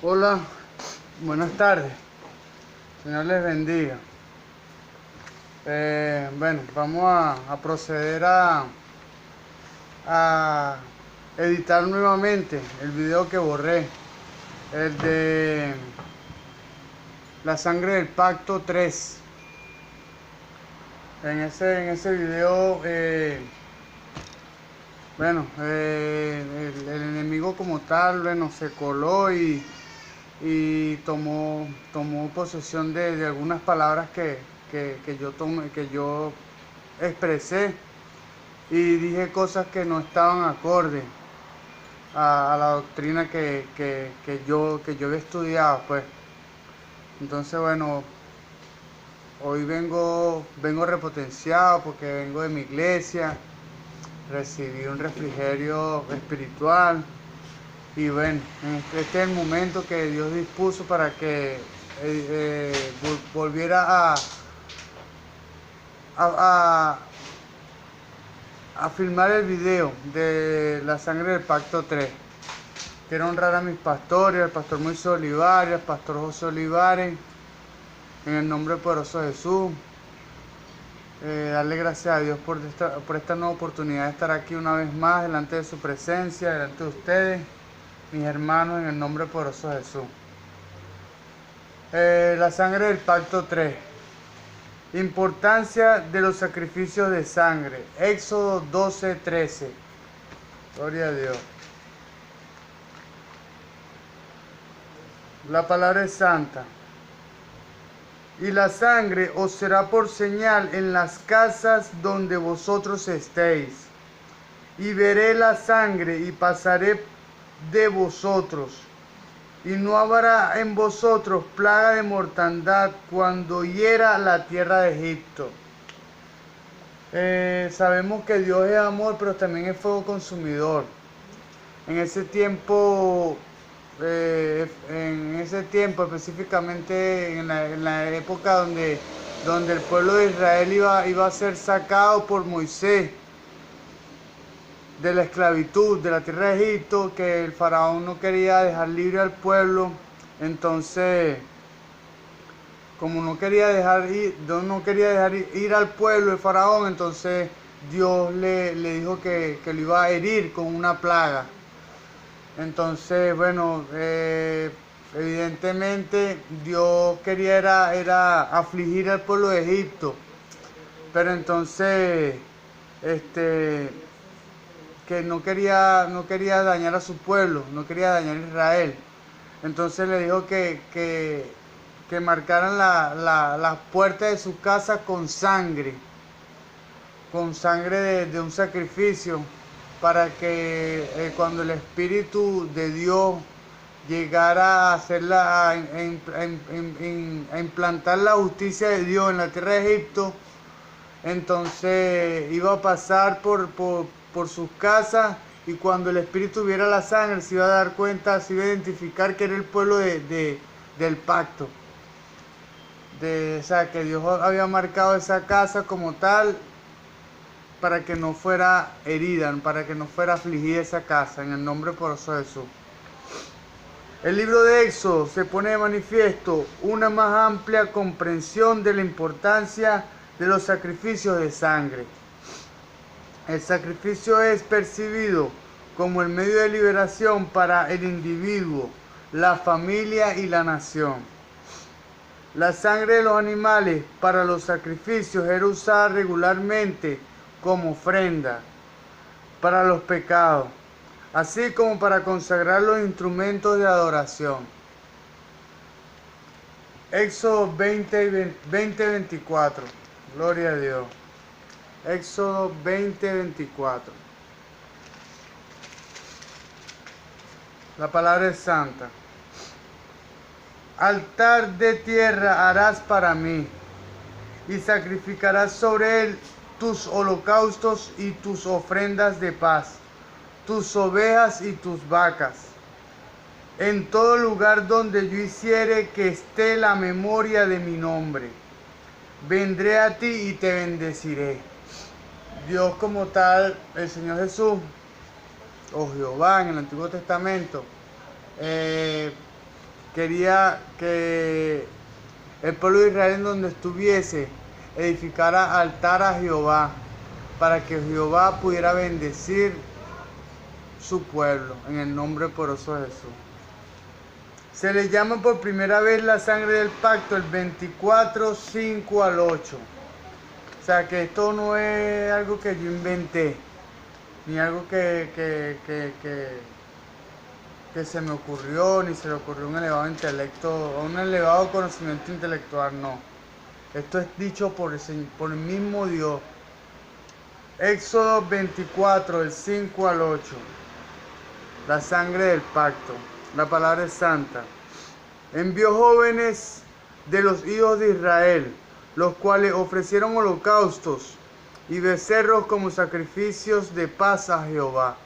Hola, buenas tardes. Señor les bendiga. Bueno, vamos a proceder a editar nuevamente el video que borré, el de la sangre del pacto 3. En ese video, el enemigo como tal, bueno, se coló y tomó posesión de algunas palabras que yo expresé, y dije cosas que no estaban acorde a la doctrina que yo había estudiado, pues. Entonces, bueno, hoy vengo repotenciado porque vengo de mi iglesia, recibí un refrigerio espiritual. Y bueno, este es el momento que Dios dispuso para que volviera a, a filmar el video de la sangre del pacto 3. Quiero honrar a mis pastores, al pastor Moisés Olivares, al pastor José Olivares, en el nombre poderoso de Jesús. Darle gracias a Dios por esta nueva oportunidad de estar aquí una vez más delante de su presencia, delante de ustedes, mis hermanos, en el nombre poderoso de Jesús. La sangre del pacto 3. Importancia de los sacrificios de sangre. Éxodo 12:13. Gloria a Dios. La palabra es santa. Y la sangre os será por señal en las casas donde vosotros estéis. Y veré la sangre y pasaré de vosotros. Y no habrá en vosotros plaga de mortandad cuando hiera la tierra de Egipto. Sabemos que Dios es amor, pero también es fuego consumidor. En ese tiempo, específicamente en la época donde el pueblo de Israel iba a ser sacado por Moisés de la esclavitud de la tierra de Egipto, que el faraón no quería dejar libre al pueblo. Entonces, como Dios no quería dejar ir al pueblo el faraón, entonces Dios le dijo que lo iba a herir con una plaga. Entonces, bueno, evidentemente Dios quería era afligir al pueblo de Egipto, pero entonces, este, que no quería dañar a su pueblo, no quería dañar a Israel. Entonces le dijo que marcaran las puertas de su casa con sangre de un sacrificio, para que cuando el Espíritu de Dios llegara a hacerla, a implantar la justicia de Dios en la tierra de Egipto, entonces iba a pasar por sus casas, y cuando el Espíritu viera la sangre se iba a dar cuenta, se iba a identificar que era el pueblo del pacto. O sea, que Dios había marcado esa casa como tal para que no fuera herida, para que no fuera afligida esa casa, en el nombre poderoso de Jesús. El libro de Éxodo se pone de manifiesto una más amplia comprensión de la importancia de los sacrificios de sangre. El sacrificio es percibido como el medio de liberación para el individuo, la familia y la nación. La sangre de los animales para los sacrificios era usada regularmente como ofrenda para los pecados, así como para consagrar los instrumentos de adoración. Éxodo 20:24. Gloria a Dios. Éxodo 20:24. La palabra es santa. Altar de tierra harás para mí, y sacrificarás sobre él tus holocaustos y tus ofrendas de paz, tus ovejas y tus vacas. En todo lugar donde yo hiciere que esté la memoria de mi nombre, vendré a ti y te bendeciré. Dios como tal, el Señor Jesús, o Jehová en el Antiguo Testamento, quería que el pueblo de Israel en donde estuviese edificara altar a Jehová, para que Jehová pudiera bendecir su pueblo, en el nombre poderoso de Jesús. Se le llama por primera vez la sangre del pacto el 24, 5 al 8. O sea que esto no es algo que yo inventé, ni algo que se me ocurrió, ni se le ocurrió un elevado intelecto, o un elevado conocimiento intelectual, no. Esto es dicho por el mismo Dios. Éxodo 24, del 5 al 8. La sangre del pacto. La palabra es santa. Envió jóvenes de los hijos de Israel, los cuales ofrecieron holocaustos y becerros como sacrificios de paz a Jehová.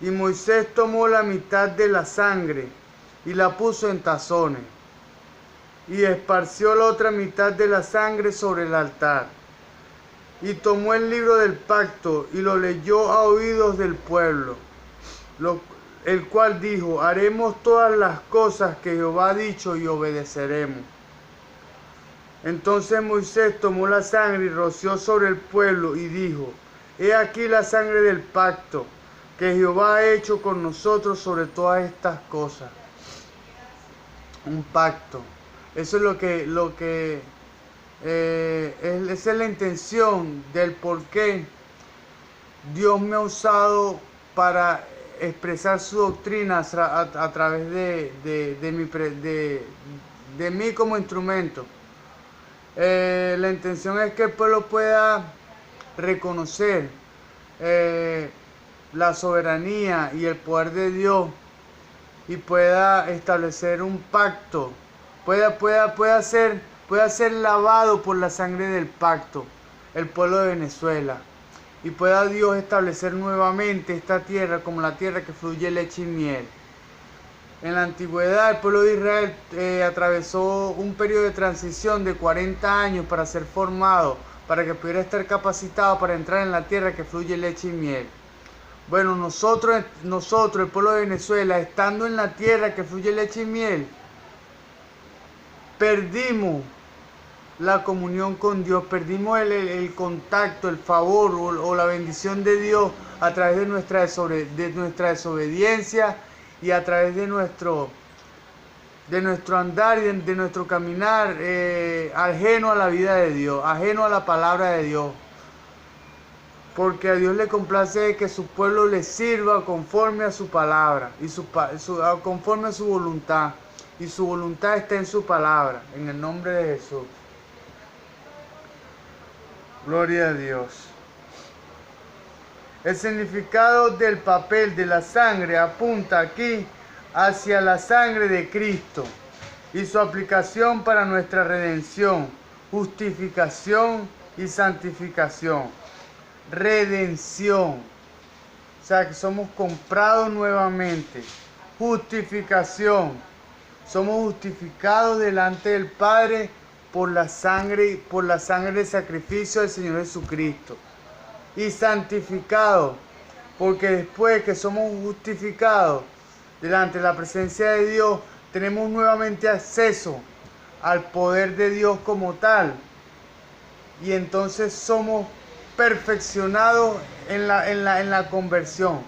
Y Moisés tomó la mitad de la sangre y la puso en tazones, y esparció la otra mitad de la sangre sobre el altar. Y tomó el libro del pacto y lo leyó a oídos del pueblo, el cual dijo: haremos todas las cosas que Jehová ha dicho y obedeceremos. Entonces Moisés tomó la sangre y roció sobre el pueblo y dijo: he aquí la sangre del pacto que Jehová ha hecho con nosotros sobre todas estas cosas. Un pacto. Eso es esa es la intención del por qué Dios me ha usado para expresar su doctrina a través de mí como instrumento. La intención es que el pueblo pueda reconocer la soberanía y el poder de Dios y pueda establecer un pacto, pueda ser lavado por la sangre del pacto el pueblo de Venezuela, y pueda Dios establecer nuevamente esta tierra como la tierra que fluye leche y miel. En la antigüedad el pueblo de Israel atravesó un periodo de transición de 40 años para ser formado, para que pudiera estar capacitado para entrar en la tierra que fluye leche y miel. Bueno, nosotros, el pueblo de Venezuela, estando en la tierra que fluye leche y miel, perdimos la comunión con Dios, perdimos el contacto, el favor o la bendición de Dios a través de nuestra desobediencia y a través de nuestro andar y de nuestro caminar ajeno a la vida de Dios, ajeno a la palabra de Dios. Porque a Dios le complace que su pueblo le sirva conforme a su palabra y conforme a su voluntad. Y su voluntad está en su palabra, en el nombre de Jesús. Gloria a Dios. El significado del papel de la sangre apunta aquí hacia la sangre de Cristo y su aplicación para nuestra redención, justificación y santificación. Redención, o sea que somos comprados nuevamente. Justificación, somos justificados delante del Padre por la sangre del sacrificio del Señor Jesucristo. Y santificado, porque después que somos justificados delante de la presencia de Dios, tenemos nuevamente acceso al poder de Dios como tal, y entonces somos perfeccionados en la conversión.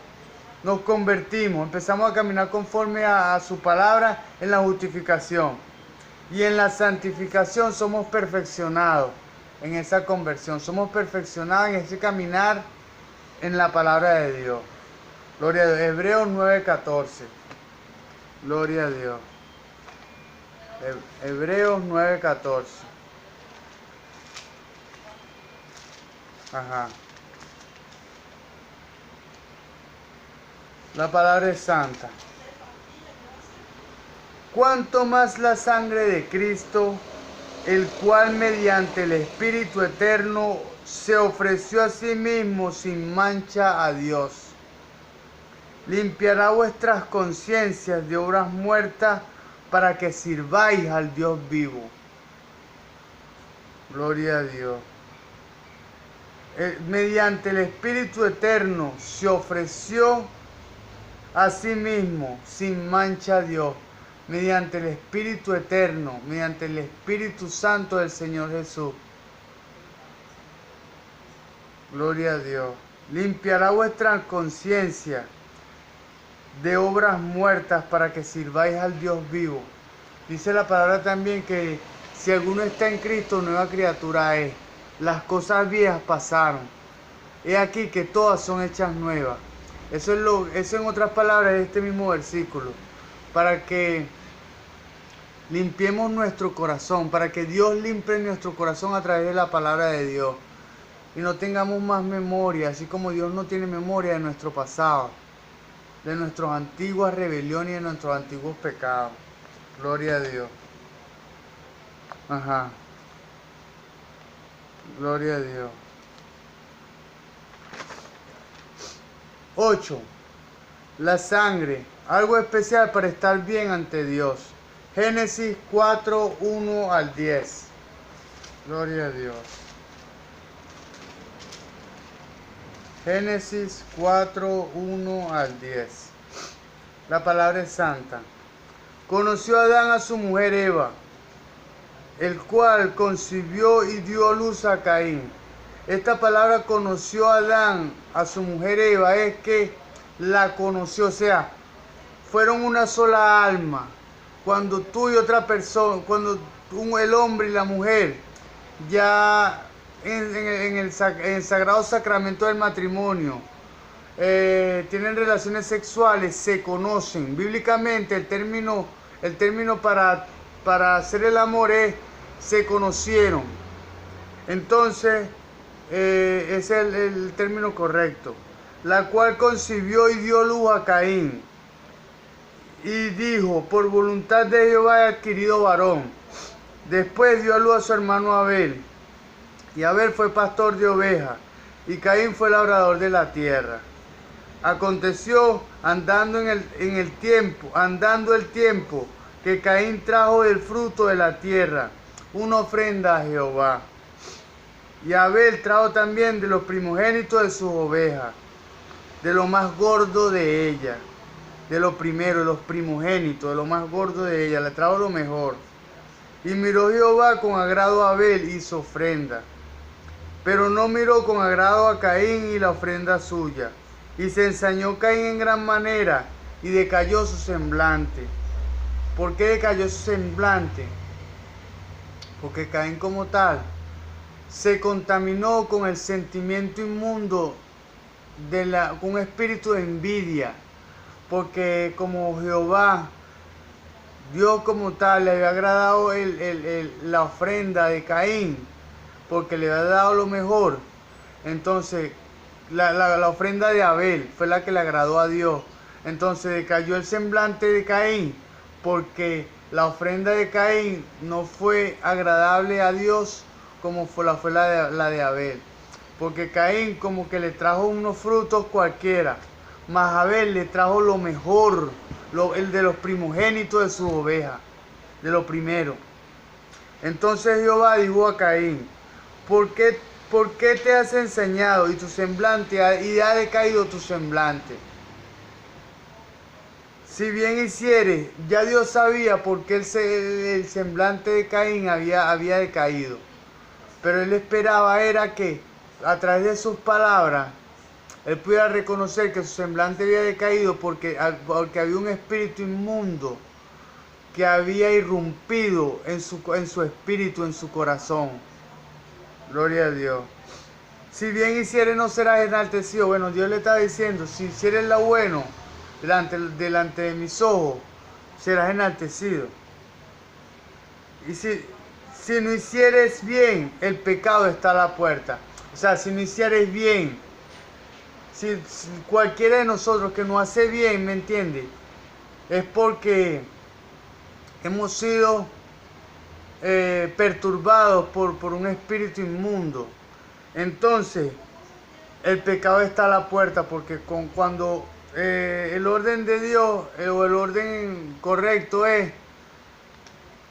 Nos convertimos, empezamos a caminar conforme a su palabra en la justificación, y en la santificación somos perfeccionados en esa conversión, somos perfeccionados en ese caminar en la palabra de Dios. Gloria a Dios. Hebreos 9:14. Gloria a Dios. Hebreos 9:14. Ajá. La palabra es santa. Cuanto más la sangre de Cristo, el cual mediante el Espíritu Eterno se ofreció a sí mismo sin mancha a Dios, limpiará vuestras conciencias de obras muertas para que sirváis al Dios vivo. Gloria a Dios. Mediante el Espíritu Eterno se ofreció a sí mismo sin mancha a Dios. mediante el Espíritu eterno, mediante el Espíritu Santo del Señor Jesús. Gloria a Dios. Limpiará vuestra conciencia de obras muertas para que sirváis al Dios vivo. Dice la palabra también que si alguno está en Cristo, nueva criatura es. Las cosas viejas pasaron. He aquí que todas son hechas nuevas. Eso en otras palabras es este mismo versículo. Para que limpiemos nuestro corazón, para que Dios limpie nuestro corazón a través de la palabra de Dios. Y no tengamos más memoria, así como Dios no tiene memoria de nuestro pasado, de nuestras antiguas rebeliones y de nuestros antiguos pecados. Gloria a Dios. Ajá. Gloria a Dios. 8. La sangre, algo especial para estar bien ante Dios. Génesis 4, 1 al 10. Gloria a Dios. Génesis 4, 1 al 10. La palabra es santa. Conoció Adán a su mujer Eva, el cual concibió y dio a luz a Caín. Esta palabra conoció a Adán a su mujer Eva es que la conoció, o sea, fueron una sola alma. Cuando tú y otra persona, cuando el hombre y la mujer ya en el sagrado sacramento del matrimonio tienen relaciones sexuales, se conocen. Bíblicamente el término para hacer el amor es se conocieron. Entonces ese es el término correcto. La cual concibió y dio luz a Caín. Y dijo, por voluntad de Jehová he adquirido varón. Después dio a luz a su hermano Abel. Y Abel fue pastor de ovejas. Y Caín fue labrador de la tierra. Aconteció, andando el tiempo, que Caín trajo del fruto de la tierra una ofrenda a Jehová. Y Abel trajo también de los primogénitos de sus ovejas, de lo más gordo de ella, de lo primero, de los primogénitos, de lo más gordo de ella, le trajo lo mejor. Y miró Jehová con agrado a Abel y su ofrenda, pero no miró con agrado a Caín y la ofrenda suya. Y se ensañó Caín en gran manera y decayó su semblante. ¿Por qué decayó su semblante? Porque Caín como tal se contaminó con el sentimiento inmundo con un espíritu de envidia, porque como Jehová, Dios como tal, le había agradado la ofrenda de Caín, porque le había dado lo mejor, entonces la ofrenda de Abel fue la que le agradó a Dios. Entonces decayó el semblante de Caín, porque la ofrenda de Caín no fue agradable a Dios como fue la de Abel. Porque Caín como que le trajo unos frutos cualquiera, mas Abel le trajo lo mejor, el de los primogénitos de sus ovejas, de lo primero. Entonces Jehová dijo a Caín, ¿por qué te has enseñado y tu semblante y ha decaído tu semblante? Si bien hicieres, ya Dios sabía por qué el semblante de Caín había decaído. Pero él esperaba era que a través de sus palabras él pudiera reconocer que su semblante había decaído porque había un espíritu inmundo que había irrumpido en su espíritu, en su corazón. Gloria a Dios. Si bien hicieres, no serás enaltecido. Bueno, Dios le está diciendo, si hicieres lo bueno delante de mis ojos, serás enaltecido. Y si no hicieres bien, el pecado está a la puerta. O sea, si no hicieres bien, si cualquiera de nosotros que no hace bien, ¿me entiende? Es porque hemos sido perturbados por un espíritu inmundo. Entonces, el pecado está a la puerta, porque cuando el orden de Dios o el orden correcto es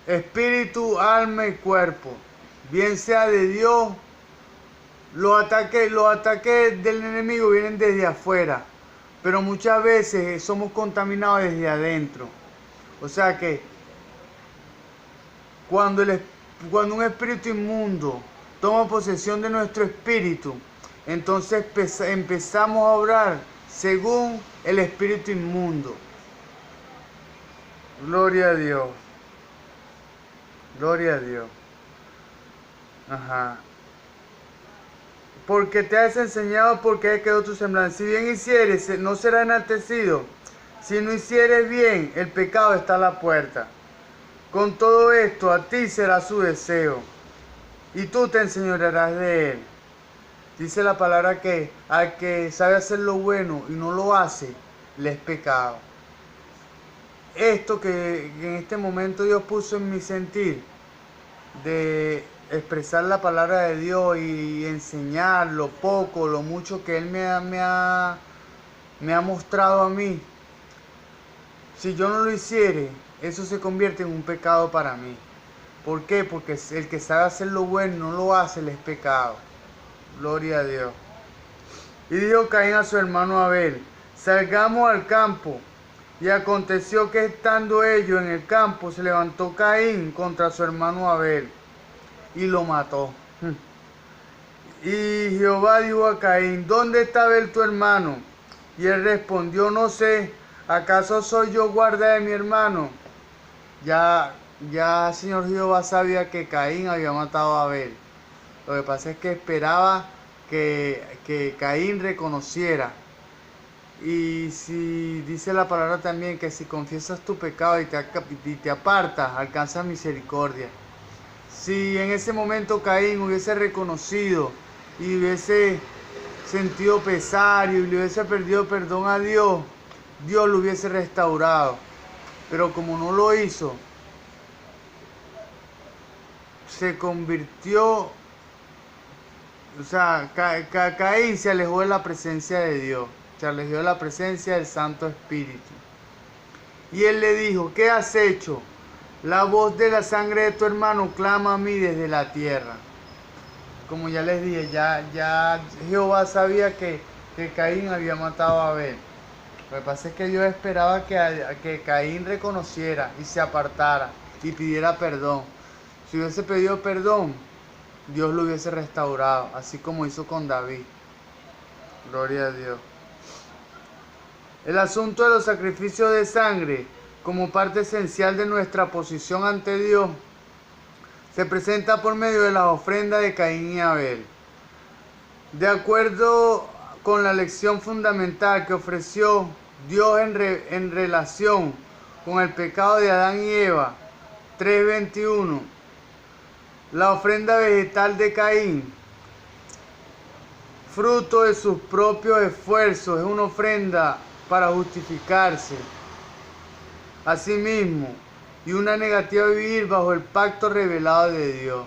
espíritu, alma y cuerpo, bien sea de Dios, los ataques del enemigo vienen desde afuera, pero muchas veces somos contaminados desde adentro. O sea que cuando, cuando un espíritu inmundo toma posesión de nuestro espíritu, entonces empezamos a obrar según el espíritu inmundo. Gloria a Dios. Gloria a Dios. Ajá. Porque te has enseñado, porque quedó tu semblanza. Si bien hicieres, no será enaltecido. Si no hicieres bien, el pecado está a la puerta. Con todo esto, a ti será su deseo, y tú te enseñorearás de él. Dice la palabra que al que sabe hacer lo bueno y no lo hace, le es pecado. Esto que en este momento Dios puso en mi sentir, de expresar la palabra de Dios y enseñar lo poco, lo mucho que Él me ha mostrado a mí, si yo no lo hiciere, eso se convierte en un pecado para mí. ¿Por qué? Porque el que sabe hacer lo bueno y no lo hace, le es pecado. Gloria a Dios. Y dijo Caín a su hermano Abel: salgamos al campo. Y aconteció que estando ellos en el campo, se levantó Caín contra su hermano Abel y lo mató. Y Jehová dijo a Caín: ¿dónde está Abel tu hermano? Y él respondió: no sé, ¿acaso soy yo guarda de mi hermano? Ya Señor Jehová sabía que Caín había matado a Abel. Lo que pasa es que esperaba que Caín reconociera. Y si dice la palabra también que si confiesas tu pecado y te apartas, alcanzas misericordia. Si en ese momento Caín hubiese reconocido y hubiese sentido pesar y le hubiese pedido perdón a Dios, Dios lo hubiese restaurado. Pero como no lo hizo, se convirtió, o sea, Caín se alejó de la presencia de Dios, se alejó de la presencia del Santo Espíritu. Y él le dijo: ¿qué has hecho? La voz de la sangre de tu hermano clama a mí desde la tierra. Como ya les dije, ya Jehová sabía que Caín había matado a Abel. Lo que pasa es que Dios esperaba que Caín reconociera y se apartara y pidiera perdón. Si hubiese pedido perdón, Dios lo hubiese restaurado, así como hizo con David. Gloria a Dios. El asunto de los sacrificios de sangre, como parte esencial de nuestra posición ante Dios, se presenta por medio de las ofrendas de Caín y Abel. De acuerdo con la lección fundamental que ofreció Dios en relación con el pecado de Adán y Eva, 3:21, la ofrenda vegetal de Caín, fruto de sus propios esfuerzos, es una ofrenda para justificarse a sí mismo y una negativa a vivir bajo el pacto revelado de Dios.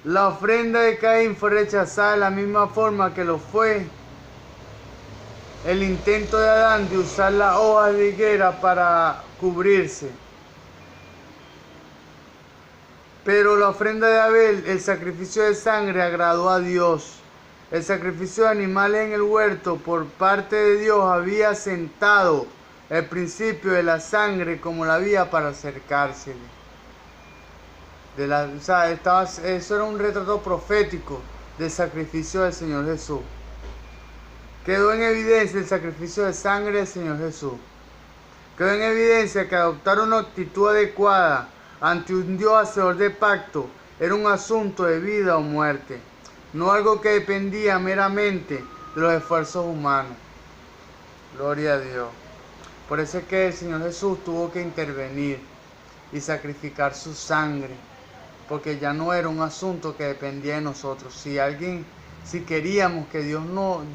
La ofrenda de Caín fue rechazada de la misma forma que lo fue el intento de Adán de usar las hojas de higuera para cubrirse. Pero la ofrenda de Abel, el sacrificio de sangre, agradó a Dios. El sacrificio de animales en el huerto por parte de Dios había sentado el principio de la sangre como la vía para acercársele. Eso era un retrato profético del sacrificio del Señor Jesús. Quedó en evidencia el sacrificio de sangre del Señor Jesús. Quedó en evidencia que adoptar una actitud adecuada ante un Dios hacedor de pacto era un asunto de vida o muerte, no algo que dependía meramente de los esfuerzos humanos. Gloria a Dios. Por eso es que el Señor Jesús tuvo que intervenir y sacrificar su sangre, porque ya no era un asunto que dependía de nosotros. Si queríamos que Dios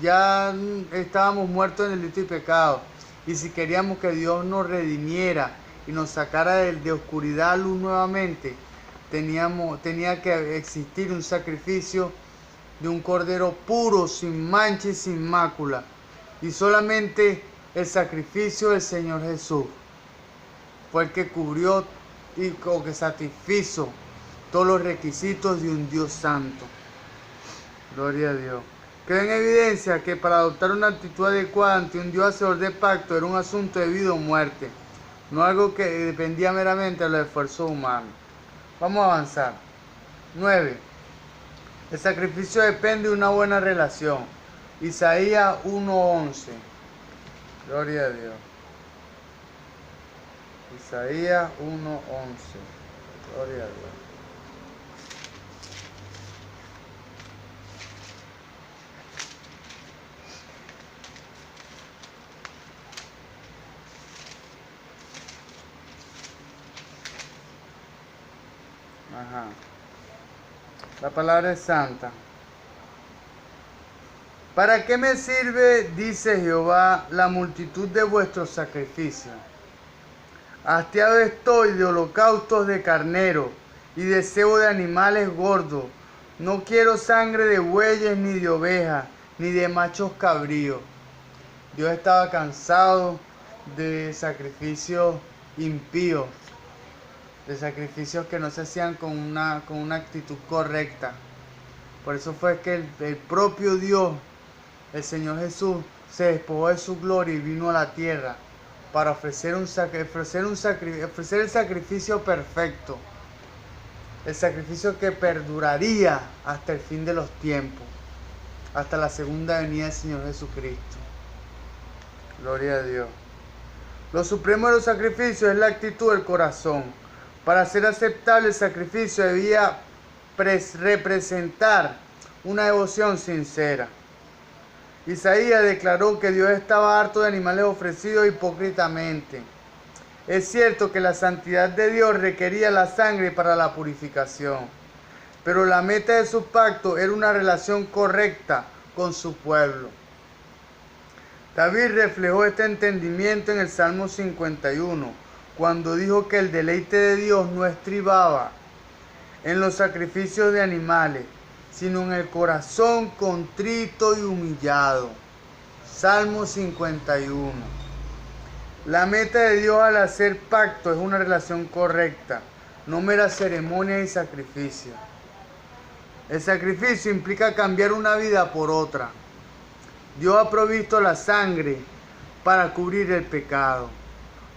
ya estábamos muertos en el delito y pecado, y si queríamos que Dios nos redimiera y nos sacara de oscuridad a luz nuevamente, tenía que existir un sacrificio de un cordero puro, sin mancha y sin mácula, y solamente el sacrificio del Señor Jesús fue el que cubrió o que satisfizo todos los requisitos de un Dios santo. Gloria a Dios. Queda en evidencia que para adoptar una actitud adecuada ante un Dios hacedor de pacto era un asunto de vida o muerte, no algo que dependía meramente de los esfuerzos humanos. Vamos a avanzar. 9. El sacrificio depende de una buena relación. Isaías 1:11. Gloria a Dios. Isaías 1:11. Gloria a Dios. Ajá. La palabra es santa. ¿Para qué me sirve, dice Jehová, la multitud de vuestros sacrificios? Hastiado estoy de holocaustos de carnero y de cebo de animales gordos. No quiero sangre de bueyes ni de ovejas, ni de machos cabríos. Dios estaba cansado de sacrificios impíos, de sacrificios que no se hacían con una actitud correcta. Por eso fue que el propio Dios, el Señor Jesús, se despojó de su gloria y vino a la tierra para ofrecer el sacrificio perfecto, el sacrificio que perduraría hasta el fin de los tiempos, hasta la segunda venida del Señor Jesucristo. Gloria a Dios. Lo supremo de los sacrificios es la actitud del corazón. Para ser aceptable el sacrificio debía representar una devoción sincera. Isaías declaró que Dios estaba harto de animales ofrecidos hipócritamente. Es cierto que la santidad de Dios requería la sangre para la purificación, pero la meta de su pacto era una relación correcta con su pueblo. David reflejó este entendimiento en el Salmo 51, cuando dijo que el deleite de Dios no estribaba en los sacrificios de animales, sino en el corazón contrito y humillado. Salmo 51. La meta de Dios al hacer pacto es una relación correcta, no mera ceremonia y sacrificio. El sacrificio implica cambiar una vida por otra. Dios ha provisto la sangre para cubrir el pecado.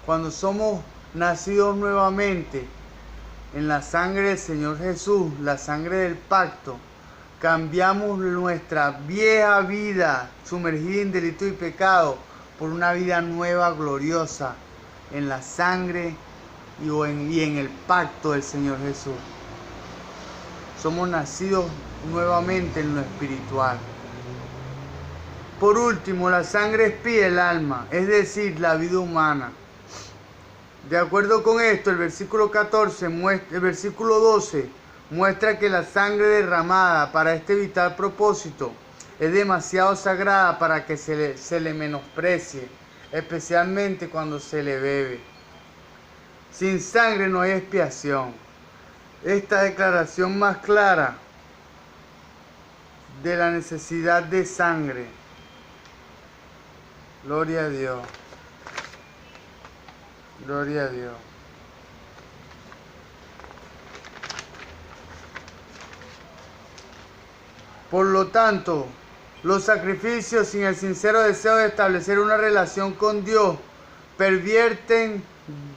Cuando somos nacidos nuevamente en la sangre del Señor Jesús, la sangre del pacto, cambiamos nuestra vieja vida sumergida en delito y pecado por una vida nueva, gloriosa, en la sangre y en el pacto del Señor Jesús. Somos nacidos nuevamente en lo espiritual. Por último, la sangre espía el alma, es decir, la vida humana. De acuerdo con esto, el versículo 12 muestra que la sangre derramada para este vital propósito es demasiado sagrada para que se le menosprecie, especialmente cuando se le bebe. Sin sangre no hay expiación. Esta declaración más clara de la necesidad de sangre. Gloria a Dios. Gloria a Dios. Por lo tanto, los sacrificios sin el sincero deseo de establecer una relación con Dios pervierten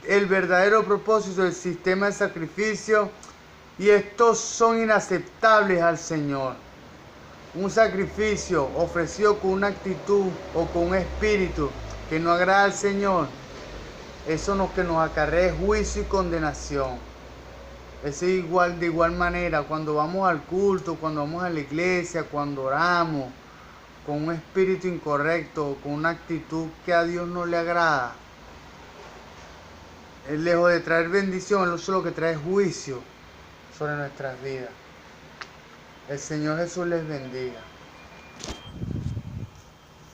el verdadero propósito del sistema de sacrificio y estos son inaceptables al Señor. Un sacrificio ofrecido con una actitud o con un espíritu que no agrada al Señor, eso que nos acarrea juicio y condenación. Es de igual manera cuando vamos al culto, cuando vamos a la iglesia, cuando oramos con un espíritu incorrecto, con una actitud que a Dios no le agrada. Lejos de traer bendición, eso lo que trae juicio sobre nuestras vidas. El Señor Jesús les bendiga.